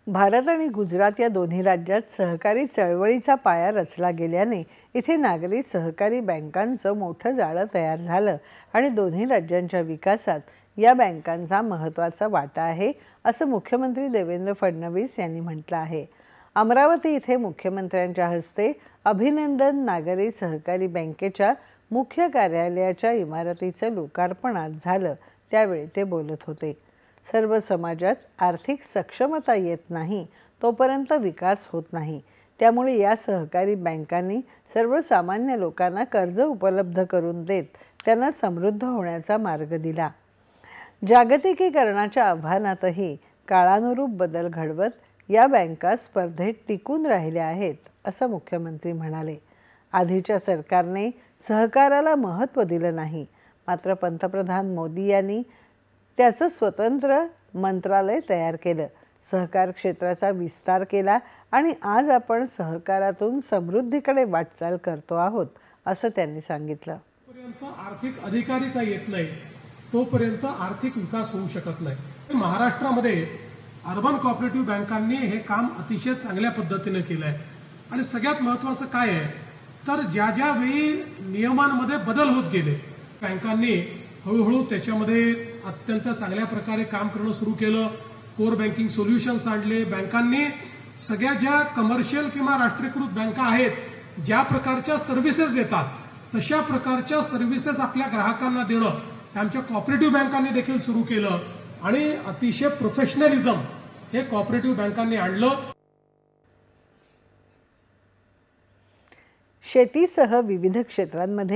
भारत आणि गुजरात या दोन्ही राज्यात सहकारी चळवळीचा पाया रचला गेल्याने इथे नागरी सहकारी बँकांचं मोठं जाळं तयार झालं आणि दोन्ही राज्यांच्या विकासात या बँकांचा महत्त्वाचा वाटा आहे असं मुख्यमंत्री देवेंद्र फडणवीस यांनी म्हटलं आहे। अमरावती इथे मुख्यमंत्र्यांच्या हस्ते अभिनंदन नागरी सहकारी बँकेच्या मुख्य कार्यालयाच्या इमारतीचं लोकार्पण आज झालं, त्यावेळी ते बोलत होते। सर्व समाजात आर्थिक सक्षमता येत नाही तोपर्यंत विकास होत नाही, त्यामुळे या सहकारी बँकांनी सर्वसामान्य लोकांना कर्ज उपलब्ध करून देत त्यांना समृद्ध होण्याचा मार्ग दिला। जागतिकीकरणाच्या आव्हानातही काळानुरूप बदल घडवत या बँका स्पर्धेत टिकून राहिल्या आहेत असं मुख्यमंत्री म्हणाले। आधीच्या सरकारने सहकाराला महत्त्व दिलं नाही, मात्र पंतप्रधान मोदी यांनी त्याचं स्वतंत्र मंत्रालय तयार केलं, सहकार क्षेत्राचा विस्तार केला आणि आज आपण सहकारातून समृद्धीकडे वाटचाल करतो आहोत असं त्यांनी सांगितलं। आर्थिक अधिकारिता येत नाही तोपर्यंत आर्थिक विकास होऊ शकत नाही। महाराष्ट्रामध्ये अर्बन कोऑपरेटिव्ह बँकांनी हे काम अतिशय चांगल्या पद्धतीने केलं आहे आणि सगळ्यात महत्त्वाचं काय आहे तर ज्या ज्या वेळी नियमांमध्ये बदल होत गेले, बँकांनी हळूहळू त्याच्यामध्ये अत्यंत चांगल्या प्रकारे काम करणं सुरू केलं। कोर बँकिंग सोल्युशन्स आणले। बँकांनी सगळ्या ज्या कमर्शियल किंवा राष्ट्रीयकृत बँका आहेत ज्या प्रकारच्या सर्व्हिसेस देतात तशा प्रकारच्या सर्व्हिसेस आपल्या ग्राहकांना देणं आमच्या कोऑपरेटिव्ह बँकांनी देखील सुरू केलं आणि अतिशय प्रोफेशनलिझम हे कोऑपरेटिव्ह बँकांनी आणलं। शेतीसह विविध क्षेत्रांमध्ये